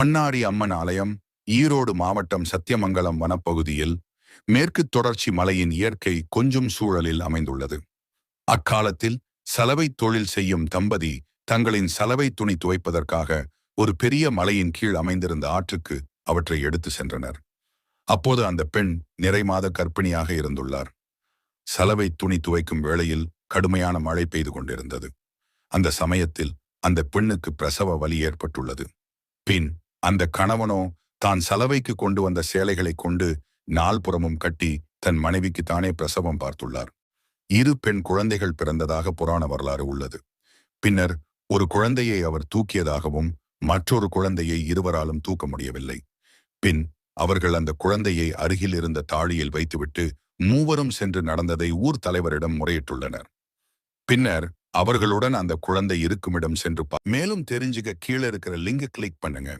பண்ணாரி அம்மன் ஆலயம் ஈரோடு மாவட்டம் சத்தியமங்கலம் வனப்பகுதியில் மேற்கு தொடர்ச்சி மலையின் இயற்கை கொஞ்சும் சூழலில் அமைந்துள்ளது. அக்காலத்தில் சலவை தொழில் செய்யும் தம்பதி தங்களின் சலவை துணி துவைப்பதற்காக ஒரு பெரிய மலையின் கீழ் அமைந்திருந்த ஆற்றுக்கு அவற்றை எடுத்து சென்றனர். அப்போது அந்த பெண் நிறைமாத கர்ப்பிணியாக இருந்துள்ளார். சலவை துணி துவைக்கும் வேளையில் கடுமையான மழை பெய்து கொண்டிருந்தது. அந்த சமயத்தில் அந்த பெண்ணுக்கு பிரசவ வலி ஏற்பட்டுள்ளது. பின் அந்த கணவனோ தான் சலவைக்கு கொண்டு வந்த சேலைகளை கொண்டு நால்புறமும் கட்டி தன் மனைவிக்கு தானே பிரசவம் பார்த்துள்ளார். இரு பெண் குழந்தைகள் பிறந்ததாக புராண வரலாறு உள்ளது. பின்னர் ஒரு குழந்தையை அவர் தூக்கியதாகவும் மற்றொரு குழந்தையை இருவராலும் தூக்க முடியவில்லை. பின் அவர்கள் அந்த குழந்தையை அருகில் இருந்த தாழியில் வைத்துவிட்டு மூவரும் சென்று நடந்ததை ஊர் தலைவரிடம் முறையிட்டுள்ளனர். பின்னர் அவர்களுடன் அந்த குழந்தை இருக்குமிடம் சென்று மேலும் தெரிஞ்சுக்க கீழே இருக்கிற லிங்கை கிளிக் பண்ணுங்க.